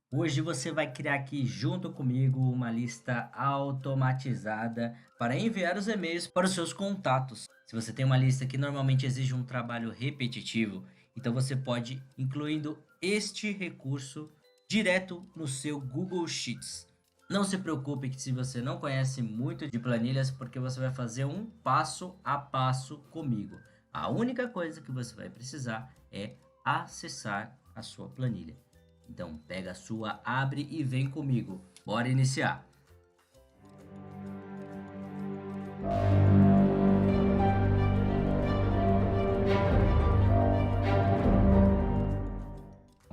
Hoje você vai criar aqui junto comigo uma lista automatizada para enviar os e-mails para os seus contatos. Se você tem uma lista que normalmente exige um trabalho repetitivo, então você pode incluindo este recurso direto no seu Google Sheets. Não se preocupe que se você não conhece muito de planilhas, porque você vai fazer um passo a passo comigo. A única coisa que você vai precisar é acessar a sua planilha. Então, pega a sua, abre e vem comigo. Bora iniciar.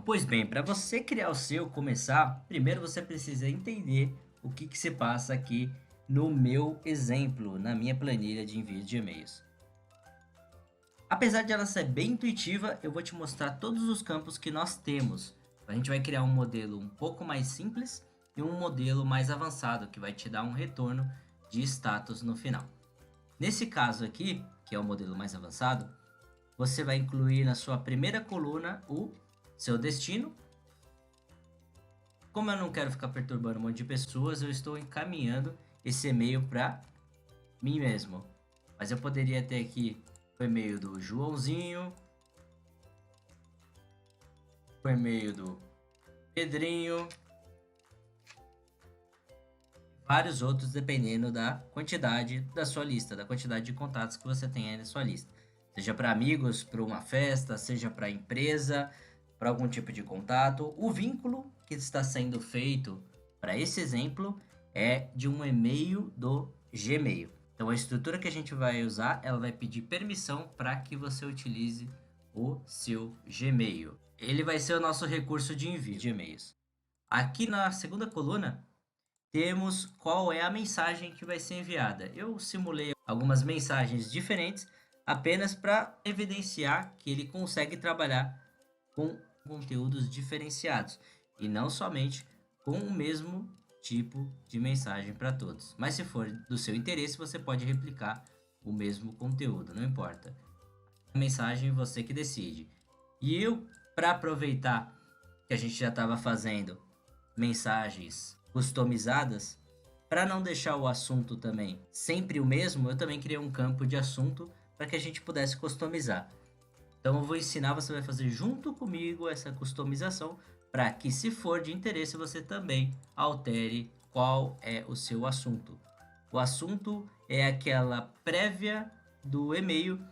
Pois bem, para você criar o seu, começar, primeiro você precisa entender o que se passa aqui no meu exemplo, na minha planilha de envio de e-mails. Apesar de ela ser bem intuitiva, eu vou te mostrar todos os campos que nós temos. A gente vai criar um modelo um pouco mais simples e um modelo mais avançado, que vai te dar um retorno de status no final. Nesse caso aqui, que é o modelo mais avançado, você vai incluir na sua primeira coluna o seu destino. Como eu não quero ficar perturbando um monte de pessoas, eu estou encaminhando esse e-mail para mim mesmo. Mas eu poderia ter aqui o e-mail do Joãozinho, o e-mail do Pedrinho, vários outros dependendo da quantidade da sua lista, da quantidade de contatos que você tem aí na sua lista. Seja para amigos, para uma festa, seja para empresa, para algum tipo de contato. O vínculo que está sendo feito para esse exemplo é de um e-mail do Gmail. Então a estrutura que a gente vai usar, ela vai pedir permissão para que você utilize o seu Gmail. Ele vai ser o nosso recurso de envio de e-mails. Aqui na segunda coluna, temos qual é a mensagem que vai ser enviada. Eu simulei algumas mensagens diferentes apenas para evidenciar que ele consegue trabalhar com conteúdos diferenciados e não somente com o mesmo tipo de mensagem para todos. Mas se for do seu interesse, você pode replicar o mesmo conteúdo, não importa. A mensagem você que decide. E eu, para aproveitar que a gente já estava fazendo mensagens customizadas, para não deixar o assunto também sempre o mesmo, eu também criei um campo de assunto para que a gente pudesse customizar. Então eu vou ensinar, você vai fazer junto comigo essa customização para que, se for de interesse, você também altere qual é o seu assunto. O assunto é aquela prévia do e-mail,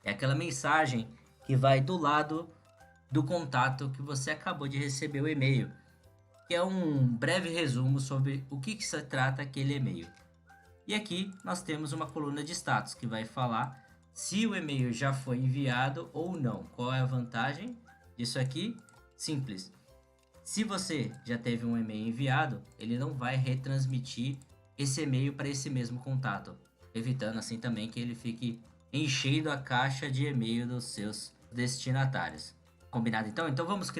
é aquela mensagem que vai do lado do contato que você acabou de receber o e-mail, que é um breve resumo sobre o que se trata aquele e-mail. E aqui nós temos uma coluna de status que vai falar se o e-mail já foi enviado ou não. Qual é a vantagem disso aqui? Simples. Se você já teve um e-mail enviado, ele não vai retransmitir esse e-mail para esse mesmo contato, evitando assim também que ele fique enchendo a caixa de e-mail dos seus destinatários. Combinado então? Então vamos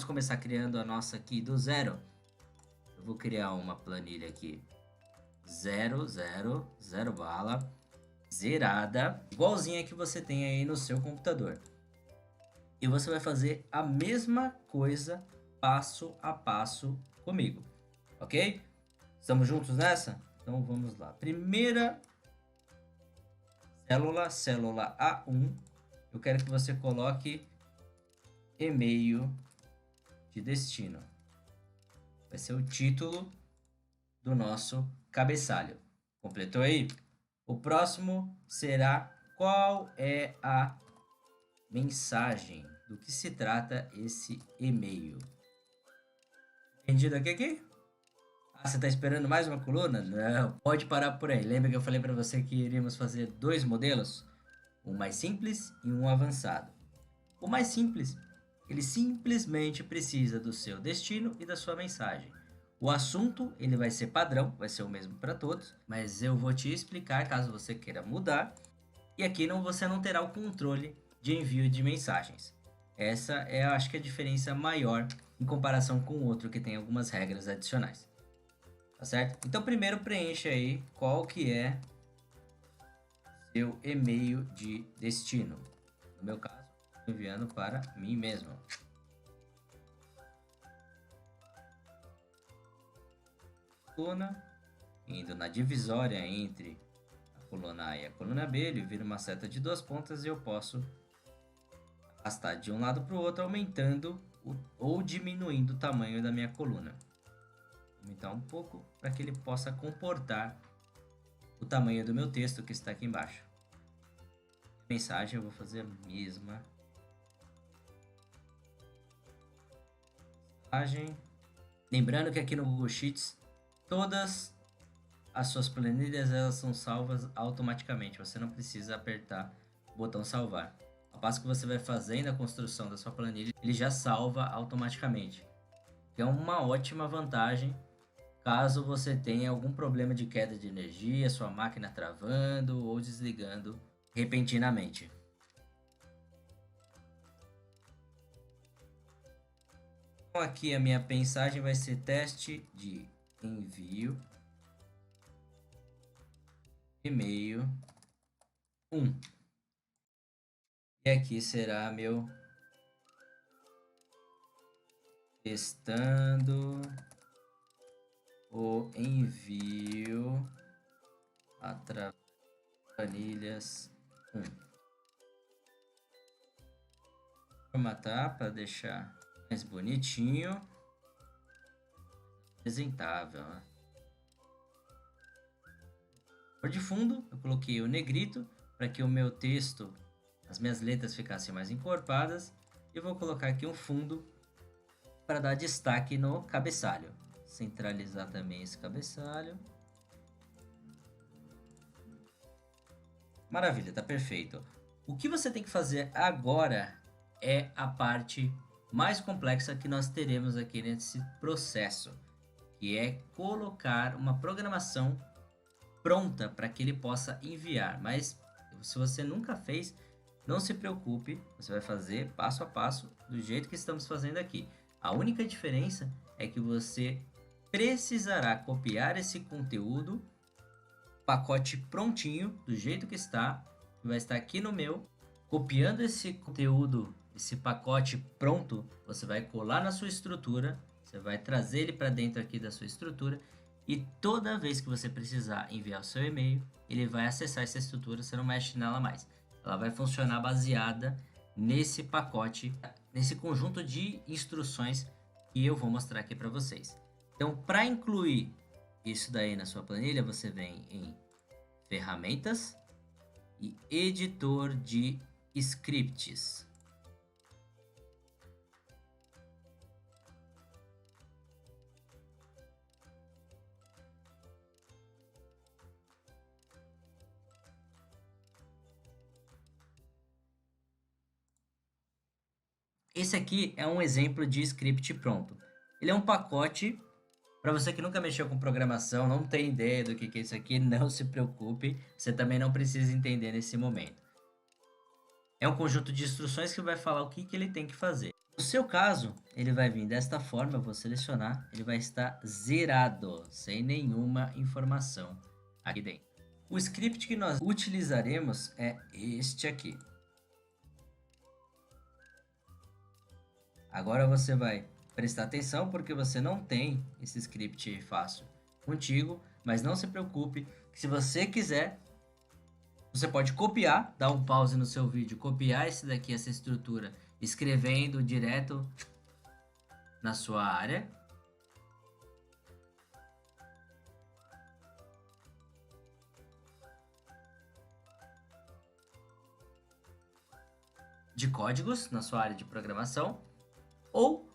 começar criando a nossa aqui do zero. Eu vou criar uma planilha aqui 000 bala, zerada, igualzinha que você tem aí no seu computador. E você vai fazer a mesma coisa passo a passo comigo, ok? Estamos juntos nessa? Então vamos lá. Primeira célula A1, eu quero que você coloque e-mail de destino. Vai ser o título do nosso cabeçalho. Completou aí? O próximo será qual é a mensagem, do que se trata esse e-mail. Entendido aqui? Ah, você está esperando mais uma coluna? Não, pode parar por aí. Lembra que eu falei para você que iríamos fazer dois modelos? Um mais simples e um avançado. O mais simples, ele simplesmente precisa do seu destino e da sua mensagem. O assunto, ele vai ser padrão, vai ser o mesmo para todos, mas eu vou te explicar caso você queira mudar. E aqui você não terá o controle de envio de mensagens. Essa é, acho que, a diferença maior em comparação com o outro que tem algumas regras adicionais. Tá certo? Então, primeiro preencha aí qual que é seu e-mail de destino. No meu caso, enviando para mim mesmo. coluna, indo na divisória entre a coluna A e a coluna B, ele vira uma seta de duas pontas e eu posso arrastar de um lado para o outro, aumentando ou diminuindo o tamanho da minha coluna. Vou aumentar um pouco para que ele possa comportar o tamanho do meu texto que está aqui embaixo. A mensagem eu vou fazer a mesma. Mensagem. Lembrando que aqui no Google Sheets, todas as suas planilhas elas são salvas automaticamente. Você não precisa apertar o botão salvar. Ao passo que você vai fazendo a construção da sua planilha, ele já salva automaticamente. Que é uma ótima vantagem caso você tenha algum problema de queda de energia, sua máquina travando ou desligando repentinamente. Então aqui a minha mensagem vai ser teste de envio e-mail 1. E aqui será meu testando o envio através de planilhas 1. Formatar para deixar mais bonitinho, apresentável, né? Cor de fundo, eu coloquei o negrito para que o meu texto, as minhas letras ficassem mais encorpadas. E vou colocar aqui um fundo para dar destaque no cabeçalho. Centralizar também esse cabeçalho. Maravilha, tá perfeito. O que você tem que fazer agora é a parte mais complexa que nós teremos aqui nesse processo, que é colocar uma programação pronta para que ele possa enviar. Mas se você nunca fez, não se preocupe, você vai fazer passo a passo do jeito que estamos fazendo aqui. A única diferença é que você precisará copiar esse conteúdo, pacote prontinho, do jeito que está, que vai estar aqui no meu. Copiando esse conteúdo, esse pacote pronto, você vai colar na sua estrutura, você vai trazer ele para dentro aqui da sua estrutura e toda vez que você precisar enviar o seu e-mail, ele vai acessar essa estrutura, você não mexe nela mais. Ela vai funcionar baseada nesse pacote, nesse conjunto de instruções que eu vou mostrar aqui para vocês. Então, para incluir isso daí na sua planilha, você vem em ferramentas e editor de scripts. Esse aqui é um exemplo de script pronto. Ele é um pacote, para você que nunca mexeu com programação, não tem ideia do que é isso aqui, não se preocupe, você também não precisa entender nesse momento. É um conjunto de instruções que vai falar o que ele tem que fazer. No seu caso, ele vai vir desta forma, eu vou selecionar, ele vai estar zerado, sem nenhuma informação aqui dentro. O script que nós utilizaremos é este aqui. Agora você vai prestar atenção porque você não tem esse script fácil contigo, mas não se preocupe, que se você quiser, você pode copiar, dar um pause no seu vídeo, copiar esse daqui, essa estrutura, escrevendo direto na sua área. De códigos na sua área de programação, ou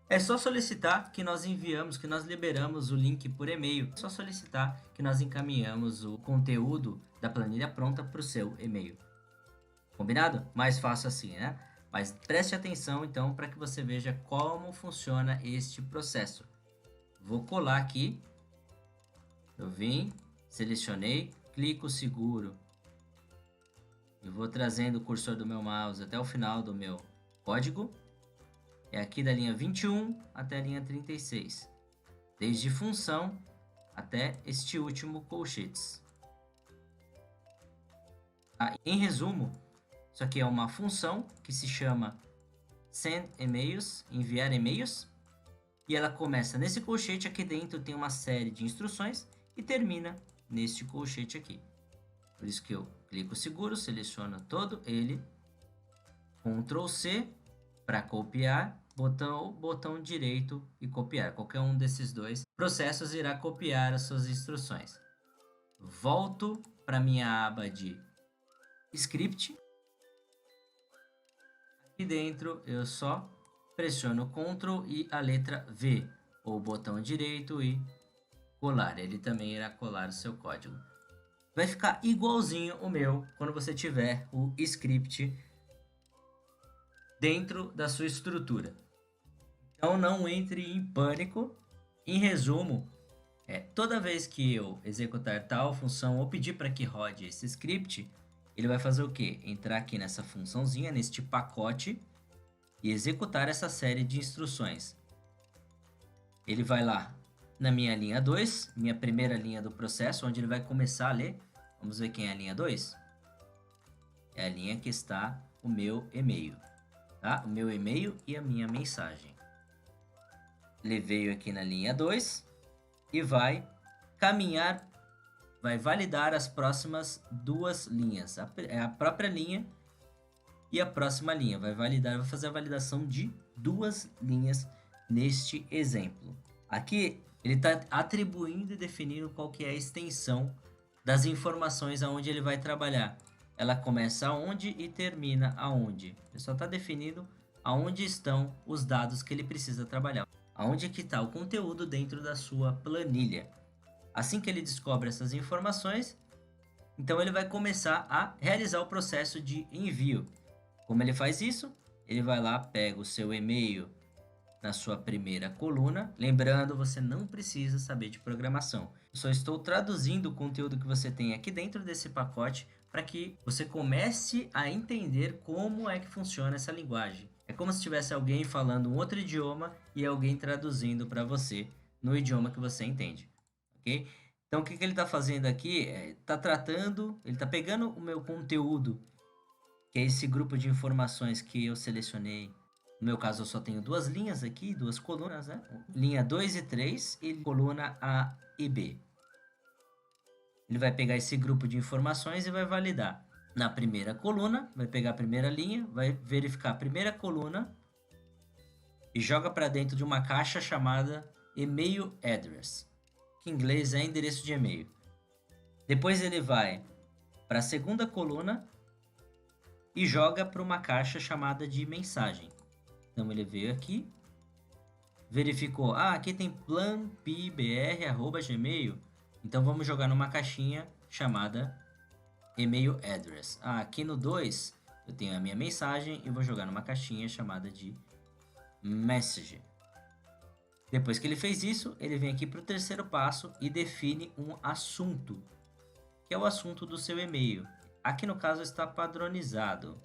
é só solicitar que nós enviamos, que nós liberamos o link por e-mail. É só solicitar que nós encaminhamos o conteúdo da planilha pronta para o seu e-mail. Combinado? Mais fácil assim, né? Mas preste atenção então para que você veja como funciona este processo. Vou colar aqui. Eu vim, selecionei, clico seguro. E vou trazendo o cursor do meu mouse até o final do meu código. É aqui da linha 21 até a linha 36. Desde função até este último colchetes. Em resumo, isso aqui é uma função que se chama send e-mails, enviar e-mails. e ela começa nesse colchete. Aqui dentro tem uma série de instruções e termina neste colchete aqui. Por isso que eu clico seguro, seleciono todo ele, Ctrl C para copiar, botão direito e copiar. Qualquer um desses dois processos irá copiar as suas instruções. Volto para minha aba de script. Aqui dentro eu só pressiono Ctrl e a letra V, ou botão direito e colar. Ele também irá colar o seu código. Vai ficar igualzinho o meu quando você tiver o script dentro da sua estrutura. Então não entre em pânico. Em resumo, toda vez que eu executar tal função ou pedir para que rode esse script, ele vai fazer o quê? Entrar aqui nessa funçãozinha, neste pacote, e executar essa série de instruções. Ele vai lá na minha linha 2, minha primeira linha do processo, onde ele vai começar a ler. Vamos ver quem é a linha 2? É a linha que está o meu e-mail, tá? O meu e-mail e a minha mensagem. Ele veio aqui na linha 2 e vai caminhar, vai validar as próximas duas linhas. A própria linha e a próxima linha. Vai fazer a validação de duas linhas neste exemplo. Aqui ele está atribuindo e definindo qual que é a extensão das informações aonde ele vai trabalhar. Ela começa aonde e termina aonde. Ele só está definindo aonde estão os dados que ele precisa trabalhar. Aonde que está o conteúdo dentro da sua planilha. Assim que ele descobre essas informações, então ele vai começar a realizar o processo de envio. Como ele faz isso? Ele vai lá, pega o seu e-mail na sua primeira coluna. Lembrando, você não precisa saber de programação. Eu só estou traduzindo o conteúdo que você tem aqui dentro desse pacote para que você comece a entender como é que funciona essa linguagem. É como se tivesse alguém falando um outro idioma e alguém traduzindo para você no idioma que você entende, ok? Então, o que ele está fazendo aqui? Ele está pegando o meu conteúdo, que é esse grupo de informações que eu selecionei. No meu caso, eu só tenho duas linhas aqui, duas colunas, né? Linha 2 e 3 e coluna A e B. Ele vai pegar esse grupo de informações e vai validar. Na primeira coluna, vai pegar a primeira linha, vai verificar a primeira coluna e joga para dentro de uma caixa chamada Email Address, que em inglês é endereço de e-mail. Depois ele vai para a segunda coluna e joga para uma caixa chamada de mensagem. Então ele veio aqui, verificou, aqui tem planpbr@gmail, então vamos jogar numa caixinha chamada email address. Aqui no 2 eu tenho a minha mensagem e vou jogar numa caixinha chamada de message. Depois que ele fez isso, ele vem aqui para o terceiro passo e define um assunto, que é o assunto do seu e-mail. Aqui no caso está padronizado,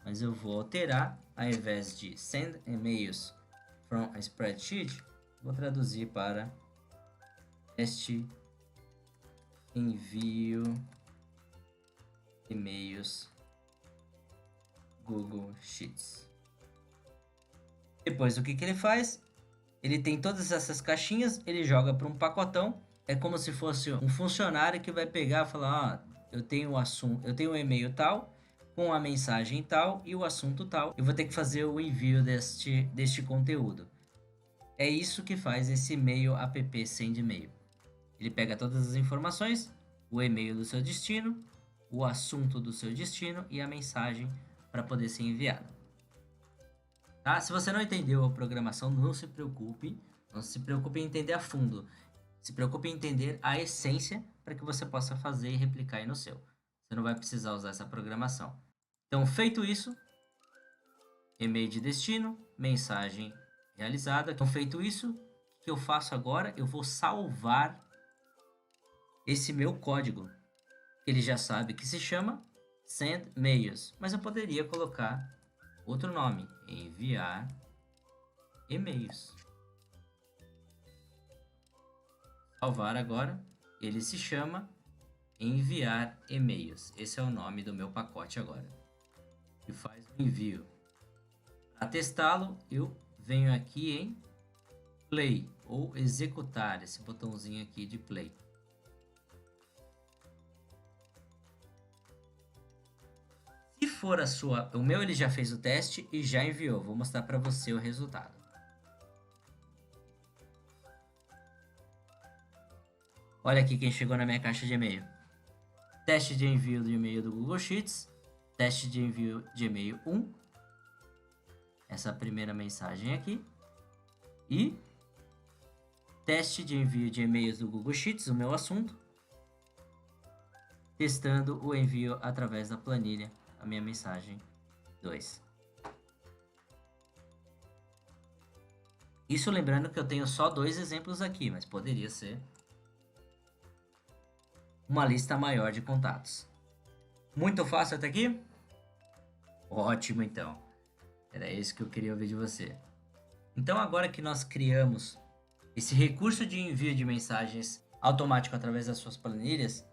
mas eu vou alterar, ao invés de send emails from a spreadsheet, vou traduzir para este envio e-mails Google Sheets. Depois o que ele faz? Ele tem todas essas caixinhas, ele joga para um pacotão. É como se fosse um funcionário que vai pegar e falar, eu tenho o assunto, eu tenho o e-mail tal, com a mensagem tal e o assunto tal. Eu vou ter que fazer o envio deste conteúdo. É isso que faz esse e-mail app send e-mail. Ele pega todas as informações, o e-mail do seu destino, o assunto do seu destino e a mensagem para poder ser enviada. Tá? Se você não entendeu a programação, não se preocupe. Não se preocupe em entender a fundo. Se preocupe em entender a essência para que você possa fazer e replicar aí no seu. Você não vai precisar usar essa programação. Então, feito isso, e-mail de destino, mensagem realizada. Então, feito isso, o que eu faço agora? Eu vou salvar esse meu código. Ele já sabe que se chama Send Mails, mas eu poderia colocar outro nome, enviar e-mails. Salvar agora, ele se chama enviar e-mails. Esse é o nome do meu pacote agora, que faz o envio. Para testá-lo, eu venho aqui em play ou executar, esse botãozinho aqui de play. Se for a sua, o meu ele já fez o teste e já enviou. Vou mostrar para você o resultado. Olha aqui quem chegou na minha caixa de e-mail. Teste de envio de e-mail do Google Sheets. Teste de envio de e-mail 1. Essa primeira mensagem aqui. E teste de envio de e-mails do Google Sheets, o meu assunto. Testando o envio através da planilha, a minha mensagem 2. Isso lembrando que eu tenho só 2 exemplos aqui, mas poderia ser uma lista maior de contatos. Muito fácil até aqui? Ótimo, então. Era isso que eu queria ouvir de você. Então, agora que nós criamos esse recurso de envio de mensagens automático através das suas planilhas,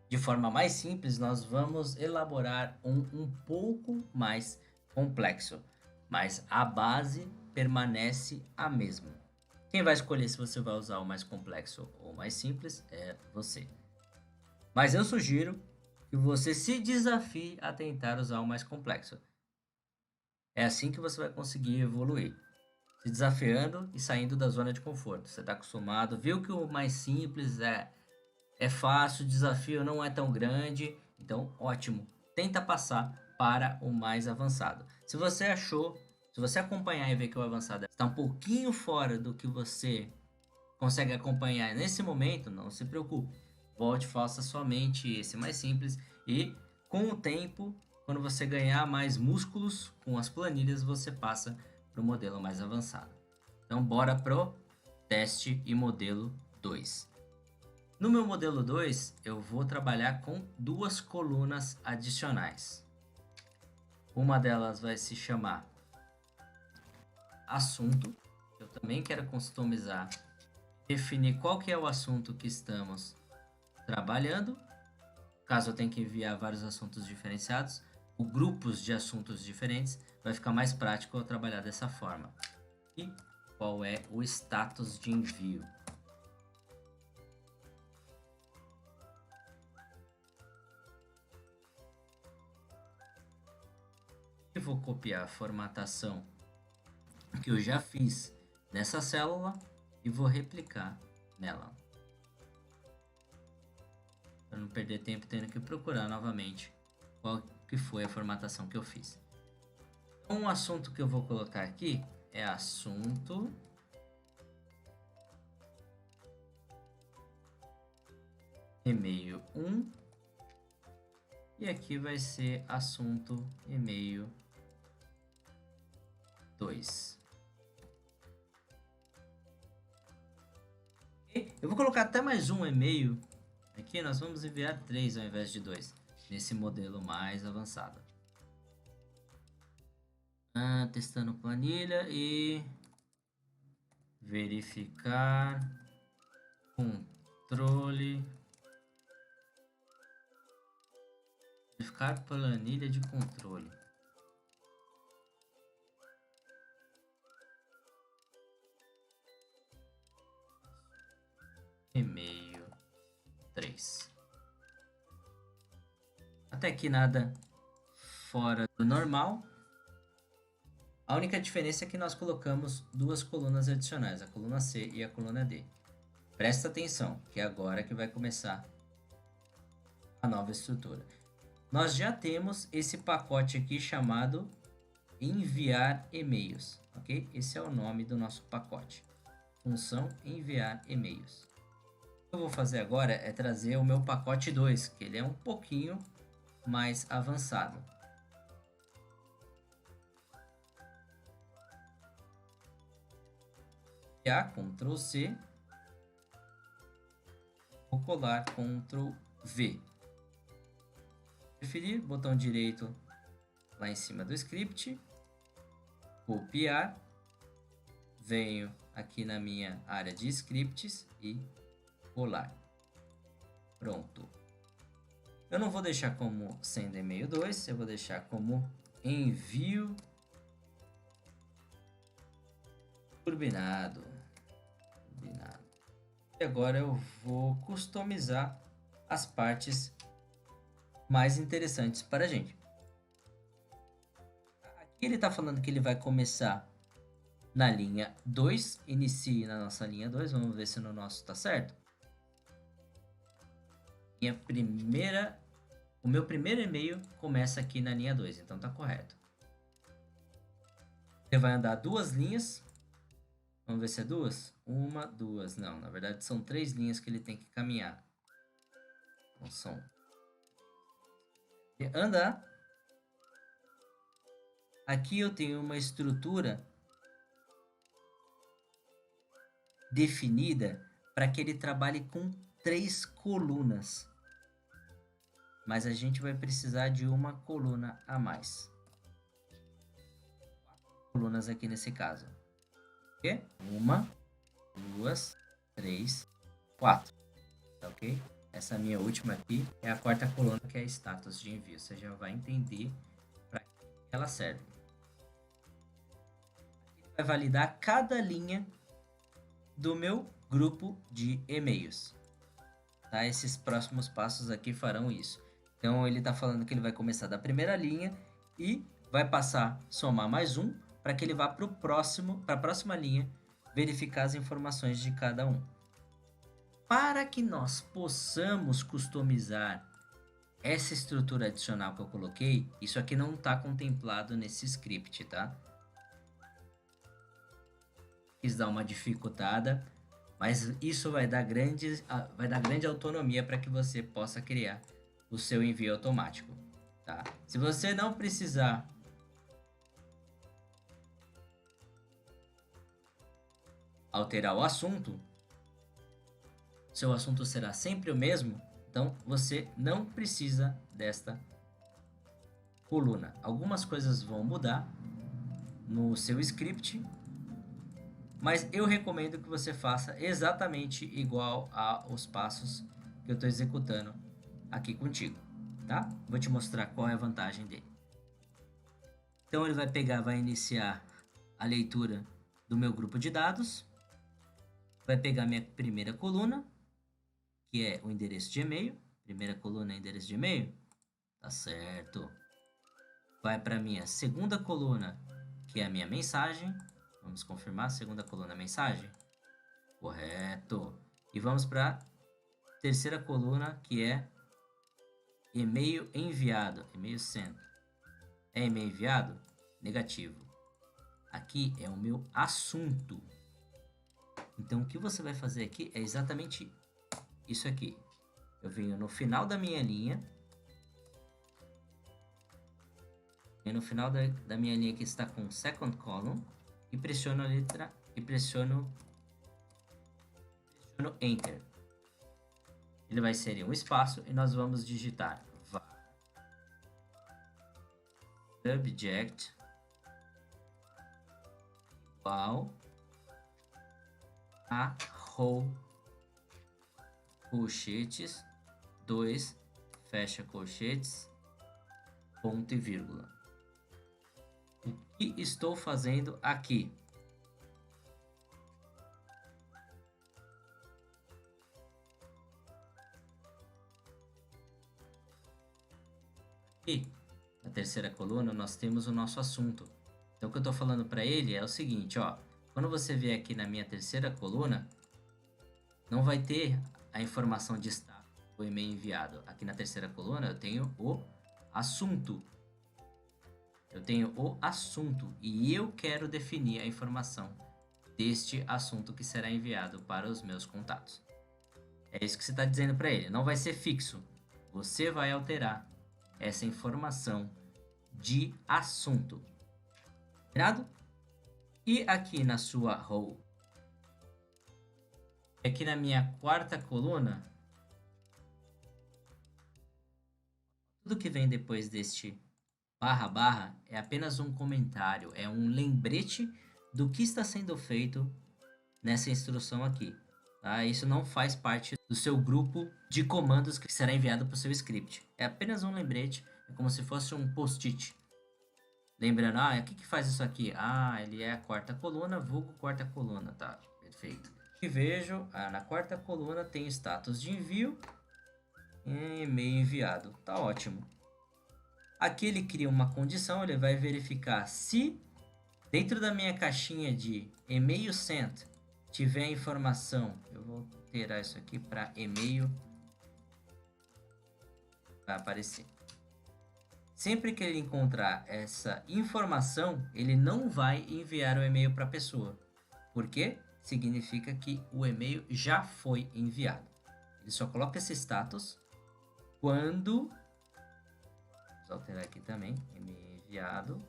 de forma mais simples, nós vamos elaborar um pouco mais complexo, mas a base permanece a mesma. Quem vai escolher se você vai usar o mais complexo ou o mais simples é você. Mas eu sugiro que você se desafie a tentar usar o mais complexo. É assim que você vai conseguir evoluir. Se desafiando e saindo da zona de conforto. Você está acostumado, viu que o mais simples é fácil, o desafio não é tão grande, então ótimo. Tenta passar para o mais avançado. Se você acompanhar e ver que o avançado está um pouquinho fora do que você consegue acompanhar nesse momento, não se preocupe. Volte, faça somente esse mais simples e com o tempo, quando você ganhar mais músculos com as planilhas, você passa para o modelo mais avançado. Então bora pro teste e modelo 2. No meu modelo 2, eu vou trabalhar com 2 colunas adicionais. Uma delas vai se chamar assunto. Eu também quero customizar, definir qual que é o assunto que estamos trabalhando. Caso eu tenha que enviar vários assuntos diferenciados, ou grupos de assuntos diferentes, vai ficar mais prático eu trabalhar dessa forma. E qual é o status de envio? Eu vou copiar a formatação que eu já fiz nessa célula e vou replicar nela. Para não perder tempo tendo que procurar novamente qual que foi a formatação que eu fiz. Então, um assunto que eu vou colocar aqui é assunto e-mail 1 e aqui vai ser assunto e-mail 2. Eu vou colocar até mais um e-mail. Aqui nós vamos enviar 3 ao invés de 2, nesse modelo mais avançado. Testando planilha e verificar controle. Verificar planilha de controle. E-mail 3. Até aqui nada fora do normal. A única diferença é que nós colocamos 2 colunas adicionais, a coluna C e a coluna D. Presta atenção, que é agora que vai começar a nova estrutura. Nós já temos esse pacote aqui chamado enviar e-mails, ok? Esse é o nome do nosso pacote. Função enviar e-mails. O que eu vou fazer agora é trazer o meu pacote 2, que ele é um pouquinho mais avançado. Ctrl C, vou colar Ctrl V. Preferir, botão direito lá em cima do script, copiar, venho aqui na minha área de scripts e colar. Pronto. Eu não vou deixar como send e-mail 2, eu vou deixar como envio turbinado. E agora eu vou customizar as partes mais interessantes para a gente. Aqui ele está falando que ele vai começar na linha 2, inicie na nossa linha 2, vamos ver se no nosso está certo. O meu primeiro e-mail começa aqui na linha 2, então tá correto. Ele vai andar 2 linhas. Vamos ver se é 2? 1, 2. Não, na verdade são 3 linhas que ele tem que caminhar. Então são... Andar. Aqui eu tenho uma estrutura definida para que ele trabalhe com 3 colunas. Mas a gente vai precisar de uma coluna a mais. 4 colunas aqui nesse caso. Ok? 1, 2, 3, 4. Tá ok? Essa minha última aqui é a 4ª coluna, que é status de envio. Você já vai entender para que ela serve. Aqui vai validar cada linha do meu grupo de e-mails. Tá? Esses próximos passos aqui farão isso. Então ele está falando que ele vai começar da primeira linha e vai passar, somar mais um, para que ele vá para a próxima linha, verificar as informações de cada um. Para que nós possamos customizar essa estrutura adicional que eu coloquei, isso aqui não está contemplado nesse script, tá? Quis dar uma dificultada, mas isso vai dar grande autonomia para que você possa criar o seu envio automático, tá? Se você não precisar alterar o assunto, seu assunto será sempre o mesmo, então você não precisa desta coluna. Algumas coisas vão mudar no seu script, mas eu recomendo que você faça exatamente igual aos passos que eu estou executando aqui contigo, tá? Vou te mostrar qual é a vantagem dele. Então ele vai iniciar a leitura do meu grupo de dados, vai pegar minha primeira coluna, que é o endereço de e-mail. Primeira coluna é endereço de e-mail, tá certo? Vai para minha segunda coluna, que é a minha mensagem. Vamos confirmar a segunda coluna, mensagem. Correto. E vamos para a terceira coluna, que é e-mail enviado, e-mail sent. É e-mail enviado? Negativo. Aqui é o meu assunto. Então, o que você vai fazer aqui é exatamente isso aqui. Eu venho no final da minha linha. E no final da minha linha que está com second column. E pressiono a letra e pressiono Enter. Ele vai ser um espaço e nós vamos digitar subject igual a row colchetes 2 fecha colchetes ponto e vírgula. O que estou fazendo aqui? Aqui, na terceira coluna, nós temos o nosso assunto. Então, o que eu estou falando para ele é o seguinte, ó. Quando você vier aqui na minha terceira coluna, não vai ter a informação de status do e-mail enviado. Aqui na terceira coluna, eu tenho o assunto. Eu tenho o assunto e eu quero definir a informação deste assunto que será enviado para os meus contatos. É isso que você está dizendo para ele. Não vai ser fixo. Você vai alterar essa informação de assunto. Combinado? E aqui na sua row, aqui na minha quarta coluna, tudo que vem depois deste barra é apenas um comentário, é um lembrete do que está sendo feito nessa instrução aqui. Tá? Isso não faz parte do seu grupo de comandos que será enviado para o seu script. É apenas um lembrete, é como se fosse um post-it. Lembrando, o que faz isso aqui? Ele é a quarta coluna, vulgo quarta coluna, tá? Perfeito. E vejo, na quarta coluna tem status de envio e e-mail enviado. Tá ótimo. Aqui ele cria uma condição, ele vai verificar se dentro da minha caixinha de e-mail sent tiver a informação. Eu vou alterar isso aqui para e-mail. Vai aparecer. Sempre que ele encontrar essa informação, ele não vai enviar o e-mail para a pessoa. Por quê? Significa que o e-mail já foi enviado. Ele só coloca esse status quando... Vamos alterar aqui também, e-mail enviado.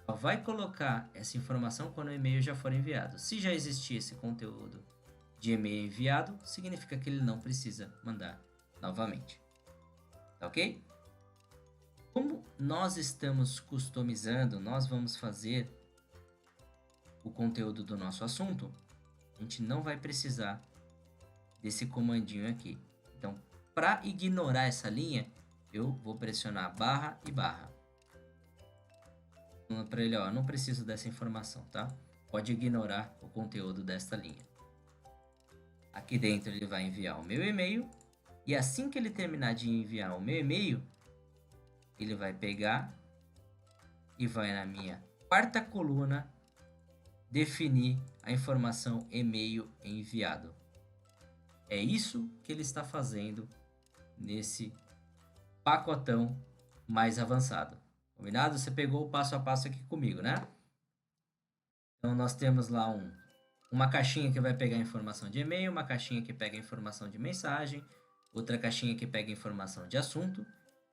Só vai colocar essa informação quando o e-mail já for enviado. Se já existir esse conteúdo de e-mail enviado, significa que ele não precisa mandar novamente. Tá ok? Como nós estamos customizando, nós vamos fazer o conteúdo do nosso assunto, a gente não vai precisar desse comandinho aqui. Então, para ignorar essa linha, eu vou pressionar barra e barra. Para ele, ó, não preciso dessa informação, tá? Pode ignorar o conteúdo desta linha. Aqui dentro ele vai enviar o meu e-mail e assim que ele terminar de enviar o meu e-mail, ele vai pegar e vai na minha quarta coluna definir a informação e-mail enviado. É isso que ele está fazendo nesse pacotão mais avançado. Combinado? Você pegou o passo a passo aqui comigo, né? Então nós temos lá uma caixinha que vai pegar a informação de e-mail, uma caixinha que pega a informação de mensagem, outra caixinha que pega a informação de assunto.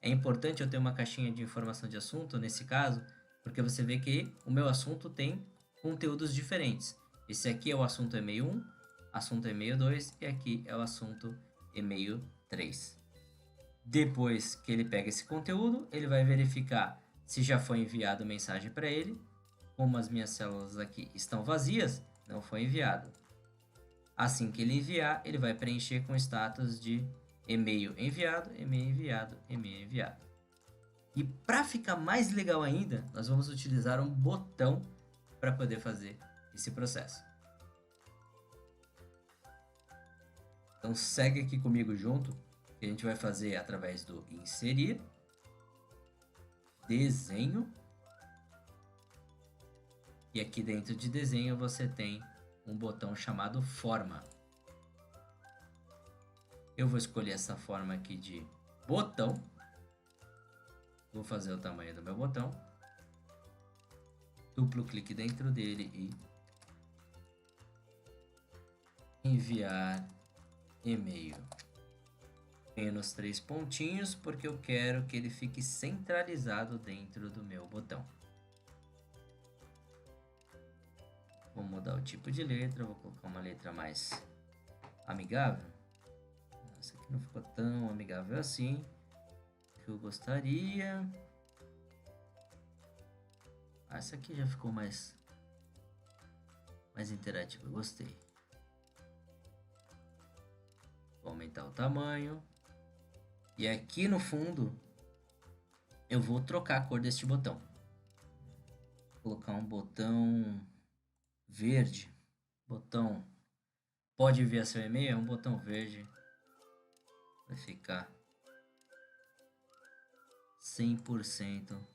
É importante eu ter uma caixinha de informação de assunto nesse caso, porque você vê que o meu assunto tem conteúdos diferentes. Esse aqui é o assunto e-mail 1, assunto e-mail 2 e aqui é o assunto e-mail 3. Depois que ele pega esse conteúdo, ele vai verificar se já foi enviado mensagem para ele. Como as minhas células aqui estão vazias, não foi enviado. Assim que ele enviar, ele vai preencher com status de e-mail enviado, e-mail enviado, e-mail enviado. E para ficar mais legal ainda, nós vamos utilizar um botão para poder fazer esse processo. Então segue aqui comigo junto, que a gente vai fazer através do inserir, desenho, e aqui dentro de desenho você tem um botão chamado forma. Eu vou escolher essa forma aqui de botão, vou fazer o tamanho do meu botão, duplo clique dentro dele e enviar e-mail. Tenho nos 3 pontinhos porque eu quero que ele fique centralizado dentro do meu botão. Vou mudar o tipo de letra, vou colocar uma letra mais amigável. Essa aqui não ficou tão amigável assim. Que eu gostaria. Essa aqui já ficou mais interativa, eu gostei. Vou aumentar o tamanho. E aqui no fundo, eu vou trocar a cor deste botão. Vou colocar um botão verde. Botão pode enviar seu e-mail, é um botão verde. Vai ficar 100%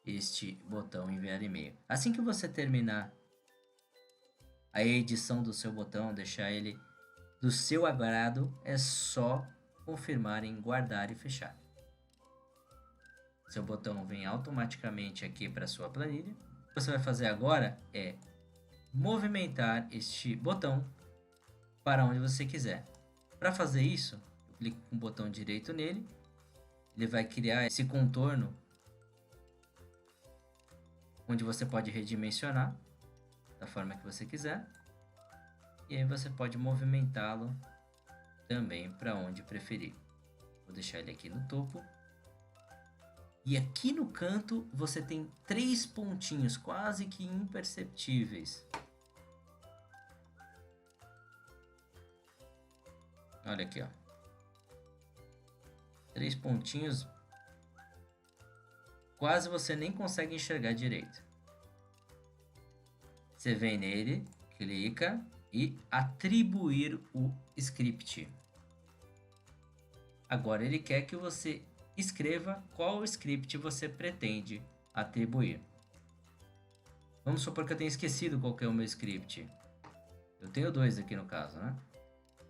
este botão enviar e-mail. Assim que você terminar a edição do seu botão, deixar ele do seu agrado, é só confirmar em guardar e fechar. Seu botão vem automaticamente aqui para sua planilha. O que você vai fazer agora é movimentar este botão para onde você quiser. Para fazer isso, eu clico com o botão direito nele, ele vai criar esse contorno onde você pode redimensionar da forma que você quiser. E aí você pode movimentá-lo também para onde preferir. Vou deixar ele aqui no topo. E aqui no canto você tem 3 pontinhos quase que imperceptíveis. Olha aqui, ó. 3 pontinhos. Quase você nem consegue enxergar direito. Você vem nele, clica e atribuir o script. Agora ele quer que você escreva qual script você pretende atribuir. Vamos supor que eu tenha esquecido qual que é o meu script. Eu tenho dois aqui no caso, né?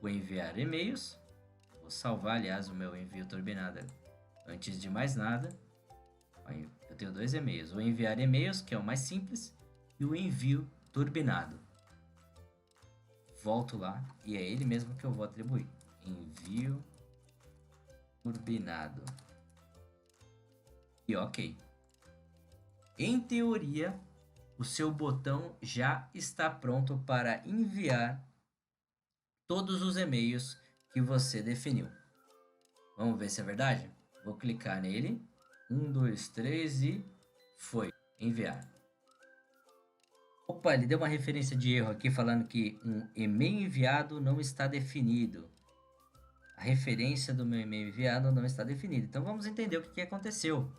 O enviar e-mails. Vou salvar, aliás, o meu envio turbinado antes de mais nada. Eu tenho dois e-mails. O enviar e-mails, que é o mais simples, e o envio turbinado. Volto lá e é ele mesmo que eu vou atribuir. Envio turbinado. E ok. Em teoria, o seu botão já está pronto para enviar todos os e-mails que você definiu. Vamos ver se é verdade? Vou clicar nele. 1, 2, 3 e foi. Enviar. Opa, ele deu uma referência de erro aqui falando que um e-mail enviado não está definido. A referência do meu e-mail enviado não está definida. Então vamos entender o que aconteceu.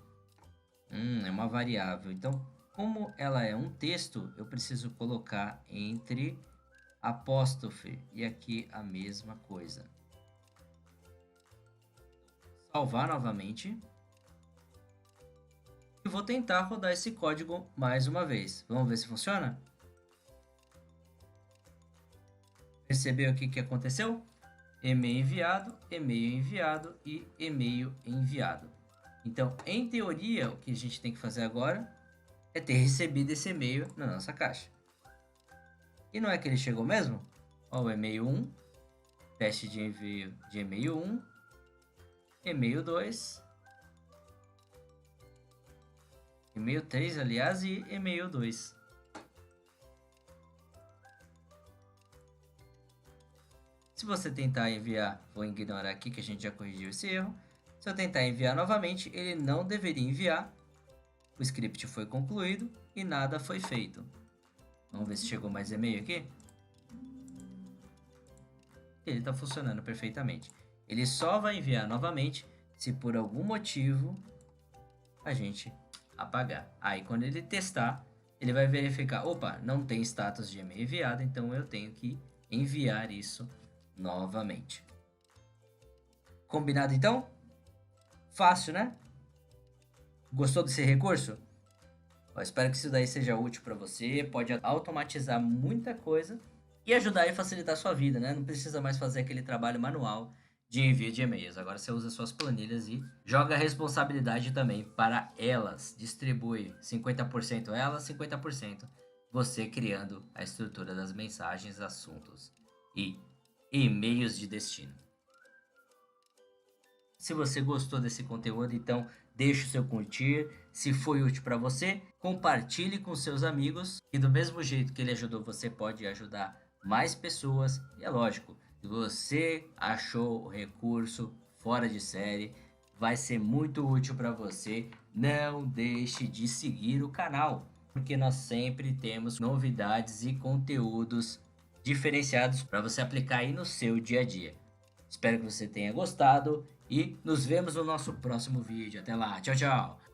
É uma variável. Então, como ela é um texto, eu preciso colocar entre apóstrofe e aqui a mesma coisa. Salvar novamente. E vou tentar rodar esse código mais uma vez. Vamos ver se funciona? Percebeu aqui que aconteceu? E-mail enviado e e-mail enviado. Então, em teoria, o que a gente tem que fazer agora é ter recebido esse e-mail na nossa caixa. E não é que ele chegou mesmo? Ó, o e-mail 1, teste de envio de e-mail 1, e-mail 2, e-mail 3, aliás, e e-mail 2. Se você tentar enviar, vou ignorar aqui que a gente já corrigiu esse erro. Se eu tentar enviar novamente, ele não deveria enviar. O script foi concluído e nada foi feito. Vamos ver se chegou mais e-mail aqui. Ele está funcionando perfeitamente. Ele só vai enviar novamente se por algum motivo a gente apagar. Aí quando ele testar, ele vai verificar, opa, não tem status de e-mail enviado, então eu tenho que enviar isso novamente. Combinado então? Fácil, né? Gostou desse recurso? Eu espero que isso daí seja útil para você, pode automatizar muita coisa e ajudar e facilitar a sua vida, né? Não precisa mais fazer aquele trabalho manual de envio de e-mails. Agora você usa suas planilhas e joga a responsabilidade também para elas. Distribui 50% elas, 50% você criando a estrutura das mensagens, assuntos e e-mails de destino. Se você gostou desse conteúdo, então deixe o seu curtir. Se foi útil para você, compartilhe com seus amigos. E do mesmo jeito que ele ajudou, você pode ajudar mais pessoas. E é lógico, se você achou o recurso fora de série, vai ser muito útil para você. Não deixe de seguir o canal, porque nós sempre temos novidades e conteúdos diferenciados para você aplicar aí no seu dia a dia. Espero que você tenha gostado e nos vemos no nosso próximo vídeo. Até lá, tchau, tchau!